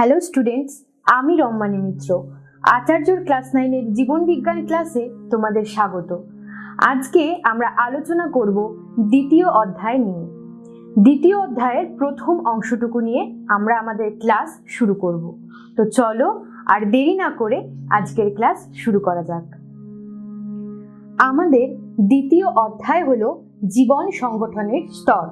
Hello students, আমি রম্মানী মিত্র। আচার্যর class 9-এর জীবন বিজ্ঞান ক্লাসে তোমাদের স্বাগত। আজকে আমরা আলোচনা করব দ্বিতীয় অধ্যায় নিয়ে। দ্বিতীয় অধ্যায়ের প্রথম অংশটুকু নিয়ে আমরা আমাদের ক্লাস শুরু করব। তো চলো আর দেরি না করে আজকের ক্লাস শুরু করা যাক। আমাদের দ্বিতীয় অধ্যায় হলো জীবন সংগঠনের স্তর।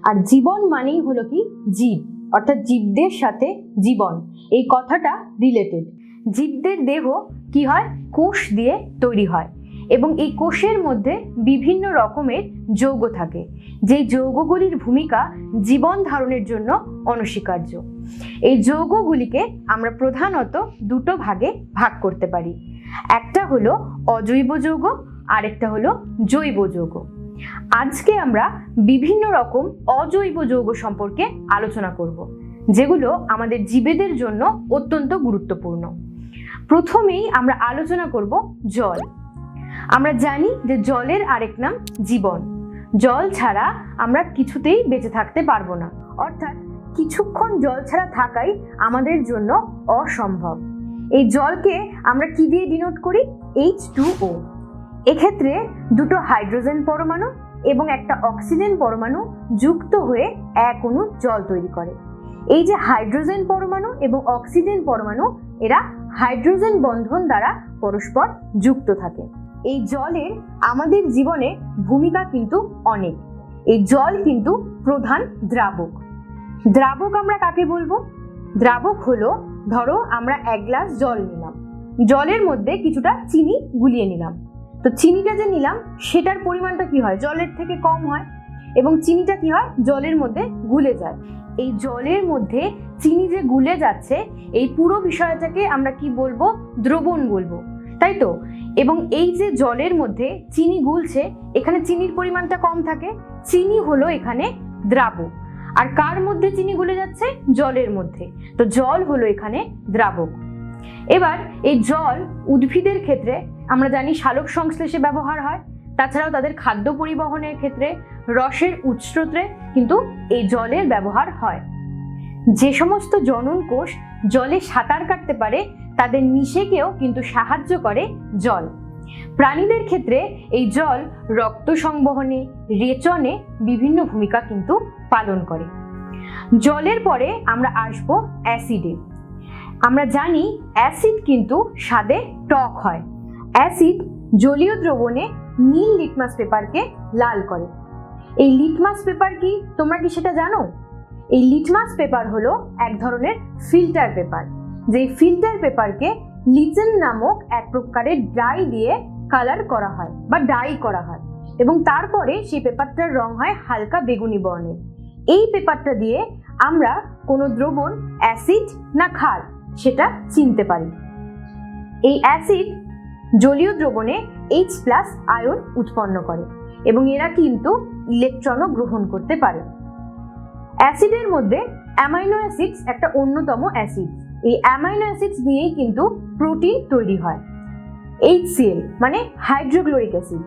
আর জীবন মানেই হলো কি জীব, অর্থাৎ জীবদের সাথে জীবন, এই কথাটা রিলেটেড। জীবদের দেহ কি হয়? কোষ দিয়ে তৈরি হয় এবং এই কোষের মধ্যে বিভিন্ন রকমের যৌগ থাকে, যেই যৌগগুলির ভূমিকা জীবন ধারণের জন্য অনস্বীকার্য। এই যৌগগুলিকে আমরা প্রধানত দুটো ভাগে ভাগ করতে পারি। একটা হলো অজৈব যৌগ, আরেকটা হলো জৈব যৌগ। আজকে আমরা বিভিন্ন রকম অজৈব যৌগ সম্পর্কে আলোচনা করব, যেগুলো আমাদের জীবেদের জন্য অত্যন্ত গুরুত্বপূর্ণ। প্রথমেই আমরা আলোচনা করব জল। আমরা জানি যে জলের আরেক নাম জীবন। জল ছাড়া আমরা কিছুতেই বেঁচে থাকতে পারবো না, অর্থাৎ কিছুক্ষণ জল ছাড়া থাকাই আমাদের জন্য অসম্ভব। এই জলকে আমরা কি দিয়ে ডিনোট করি? H2O। এক্ষেত্রে দুটো হাইড্রোজেন পরমাণু এবং একটা অক্সিজেন পরমাণু যুক্ত হয়ে এক অণু জল তৈরি করে। এই যে হাইড্রোজেন পরমাণু এবং অক্সিজেন পরমাণু, এরা হাইড্রোজেন বন্ধন দ্বারা পরস্পর যুক্ত থাকে। এই জলের আমাদের জীবনে ভূমিকা কিন্তু অনেক। এই জল কিন্তু প্রধান দ্রাবক। দ্রাবক আমরা কাকে বলবো? দ্রাবক হলো, ধরো আমরা 1 গ্লাস জল নিলাম, জলের মধ্যে কিছুটা চিনি গুলিয়ে নিলাম। তো চিনিটা যে নিলাম সেটার পরিমাণটা কি হয়? জলের থেকে কম হয় এবং চিনিটা কি হয়? জলের মধ্যে গুলে যায়। এই জলের মধ্যে চিনি যে গুলে যাচ্ছে, এই পুরো বিষয়টাকে আমরা কি বলবো? দ্রবণ বলবো, তাই তো? এবং এই যে জলের মধ্যে চিনি গুলছে, এখানে চিনির পরিমাণটা কম থাকে, চিনি হলো এখানে দ্রাবক। আর কার মধ্যে চিনি গুলে যাচ্ছে? জলের মধ্যে। তো জল হলো এখানে দ্রাবক। এবার এই জল উদ্ভিদের ক্ষেত্রে আমরা জানি সালোক সংশ্লেষে ব্যবহার হয়, তাছাড়াও তাদের খাদ্য পরিবহনের ক্ষেত্রে, রসের উৎসতে কিন্তু এই জলের ব্যবহার হয়। যে সমস্ত জনন কোষ জলে সাঁতার কাটতে পারে, তাদের নিষেকেও কিন্তু সাহায্য করে জল। প্রাণীদের ক্ষেত্রে এই জল রক্ত সংবহনে, রেচনে বিভিন্ন ভূমিকা কিন্তু পালন করে। জলের পরে আমরা আসব অ্যাসিডে। আমরা জানি অ্যাসিড কিন্তু স্বাদে টক হয়। অ্যাসিড জলীয় দ্রবণে নীল লিটমাস পেপারকে লাল করে। এই লিটমাস পেপার কি? তোমরা কি সেটা জানো? এই লিটমাস পেপার হলো এক ধরনের ফিল্টার পেপার, যেই ফিল্টার পেপারকে লিচেন নামক এক প্রকারের ডাই দিয়ে কালার করা হয় বা ডাই করা হয় এবং তারপরে সেই পেপারটার রং হয় হালকা বেগুনি বর্ণের। এই পেপারটা দিয়ে আমরা কোনো দ্রবণ অ্যাসিড না ক্ষার সেটা চিনতে পারি। এই অ্যাসিড জলীয় দ্রবণে H+ আয়ন উৎপন্ন করে এবং এরা কিন্তু ইলেকট্রনও গ্রহণ করতে পারে। অ্যাসিডের মধ্যে অ্যামাইনো অ্যাসিডস একটা অন্যতম অ্যাসিড। এই অ্যামাইনো অ্যাসিডস দিয়েই কিন্তু প্রোটিন তৈরি হয়। HCl মানে হাইড্রোক্লোরিক অ্যাসিড।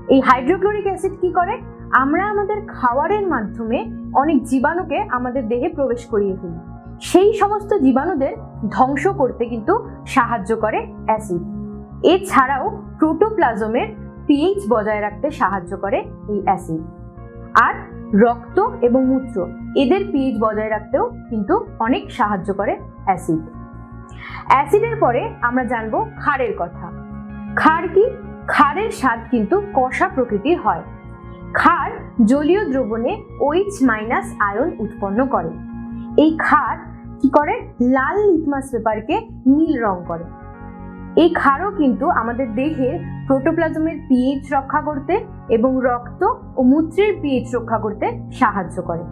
এই হাইড্রোক্লোরিক অ্যাসিড কি করে? আমরা আমাদের খাবারের মাধ্যমে অনেক জীবাণুকে আমাদের দেহে প্রবেশ করিয়ে ফেলি। সেই সমস্ত জীবাণুদের ধ্বংস করতে কিন্তু সাহায্য করে অ্যাসিড। এছাড়াও প্রোটোপ্লাজমের pH বজায় রাখতে সাহায্য করে এই অ্যাসিড। আর রক্ত এবং মূত্র এদের pH বজায় রাখতেও কিন্তু অনেক সাহায্য করে অ্যাসিড। অ্যাসিডের পরে আমরা জানবো ক্ষারের কথা। ক্ষার কি? ক্ষারের স্বাদ কিন্তু কষা প্রকৃতির হয়। ক্ষার জলীয় দ্রবণে OH- আয়ন উৎপন্ন করে। এই ক্ষার কি করে? লাল লিটমাস পেপারকে নীল রং করে। এই ক্ষারও কিন্তু আমাদের দেহের প্রোটোপ্লাজমের pH রক্ষা করতে এবং রক্ত ও মূত্রের pH রক্ষা করতে সাহায্য করে।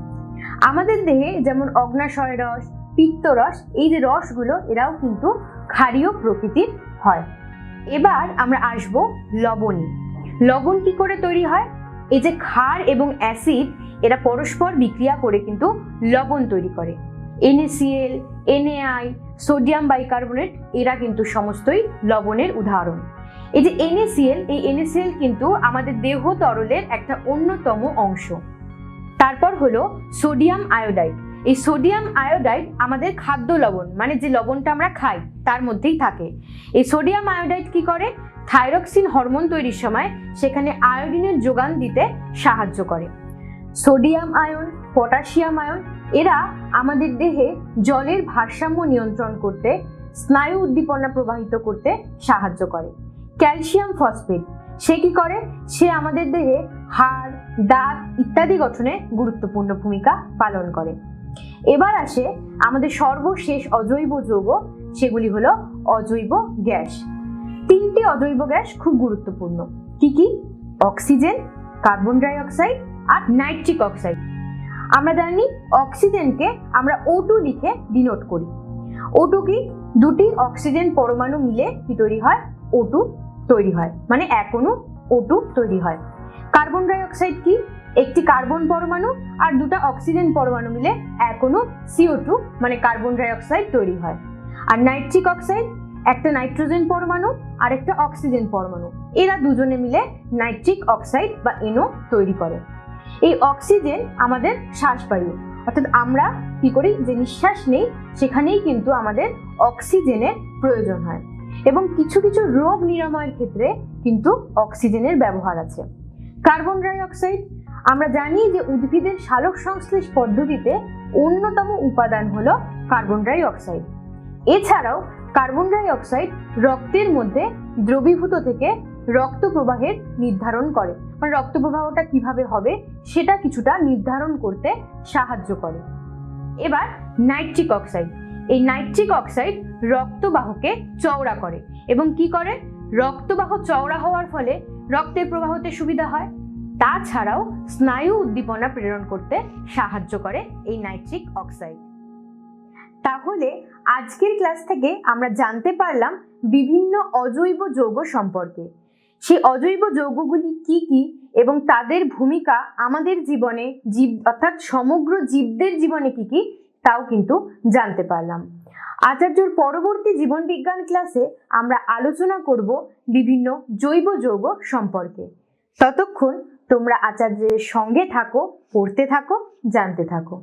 আমাদের দেহে যেমন অগ্ন্যাশয় রস, পিত্তরস, এই যে রসগুলো এরাও কিন্তু ক্ষারীয় প্রকৃতির হয়। এবার আমরা আসব লবণে। লবণ কি করে তৈরি হয়? এই যে ক্ষার এবং অ্যাসিড এরা পরস্পর বিক্রিয়া করে কিন্তু লবণ তৈরি করে। NaCl, NaI, সোডিয়াম বাইকার্বনেট এরা কিন্তু সমস্তই লবণের উদাহরণ। এই যে NaCl, এই NaCl কিন্তু আমাদের দেহ তরলের একটা অন্যতম অংশ। তারপর হলো সোডিয়াম আয়োডাইড। এই সোডিয়াম আয়োডাইড আমাদের খাদ্য লবণ, মানে যে লবণটা আমরা খাই তার মধ্যেই থাকে। এই সোডিয়াম আয়োডাইড কি করে? থাইরক্সিন হরমোন তৈরির সময় সেখানে আয়োডিনের যোগান দিতে সাহায্য করে। সোডিয়াম আয়ন, পটাশিয়াম আয়ন এরা আমাদের দেহে জলের ভারসাম্য নিয়ন্ত্রণ করতে, স্নায়ু উদ্দীপনা প্রবাহিত করতে সাহায্য করে। ক্যালসিয়াম ফসফেট সে কি করে? সে আমাদের দেহে হাড়, দাঁত ইত্যাদি গঠনে গুরুত্বপূর্ণ ভূমিকা পালন করে। এবার আসে আমাদের সর্বশেষ অজৈব যৌগ, সেগুলি হলো অজৈব গ্যাস। তিনটি অজৈব গ্যাস খুব গুরুত্বপূর্ণ। কি কি? অক্সিজেন, কার্বন ডাই অক্সাইড আর নাইট্রিক অক্সাইড। আমরা জানি অক্সিজেনকে আমরা O2 লিখে ডিনোট করি। O2 কি? দুটি অক্সিজেন পরমাণু মিলে কি তৈরি হয়? O2 তৈরি হয়, মানে এক অণু O2 তৈরি হয়। কার্বন ডাই অক্সাইড কি? একটি কার্বন পরমাণু আর দুটা অক্সিজেন পরমাণু মিলে এক অণু CO2 মানে কার্বন ডাই অক্সাইড তৈরি হয়। আর নাইট্রিক অক্সাইড একটা নাইট্রোজেন পরমাণু আর একটা অক্সিজেন পরমাণু, এরা দুজনে মিলে নাইট্রিক অক্সাইড বা NO তৈরি করে। এই অক্সিজেন আমাদের শ্বাসবায়ু, অর্থাৎ আমরা কি করি? যে নিঃশ্বাস নেই সেখানেই কিন্তু আমাদের অক্সিজেনের প্রয়োজন হয়, এবং কিছু কিছু রোগ নিরাময়ের ক্ষেত্রে কিন্তু অক্সিজেনের ব্যবহার আছে। কার্বন ডাই অক্সাইড আমরা জানি যে উদ্ভিদের সালোক সংশ্লেষ পদ্ধতিতে অন্যতম উপাদান হলো কার্বন ডাই অক্সাইড। এছাড়াও কার্বন ডাই অক্সাইড রক্তের মধ্যে দ্রবীভূত থেকে রক্ত প্রবাহের নির্ধারণ করে, মানে রক্ত প্রবাহটা কিভাবে হবে সেটা কিছুটা নির্ধারণ করতে সাহায্য করে। এবার নাইট্রিক অক্সাইড, এই নাইট্রিক অক্সাইড রক্তবাহকে চওড়া করে এবং কি করে? রক্তবাহ চওড়া হওয়ার ফলে রক্তের প্রবাহতে সুবিধা হয়। তাছাড়াও স্নায়ু উদ্দীপনা প্রেরণ করতে সাহায্য করে এই নাইট্রিক অক্সাইড। তাহলে আজকের ক্লাস থেকে আমরা জানতে পারলাম বিভিন্ন অজৈব যৌগ সম্পর্কে। সেই অজৈব যৌগগুলি কি কি এবং তাদের ভূমিকা আমাদের জীবনে, জীব অর্থাৎ সমগ্র জীবদের জীবনে কি কি তাও কিন্তু জানতে পারলাম। আচার্যর পরবর্তী জীবন বিজ্ঞান ক্লাসে আমরা আলোচনা করব বিভিন্ন জৈব যৌগ সম্পর্কে। ততক্ষণ তোমরা আচার্যের সঙ্গে থাকো, পড়তে থাকো, জানতে থাকো।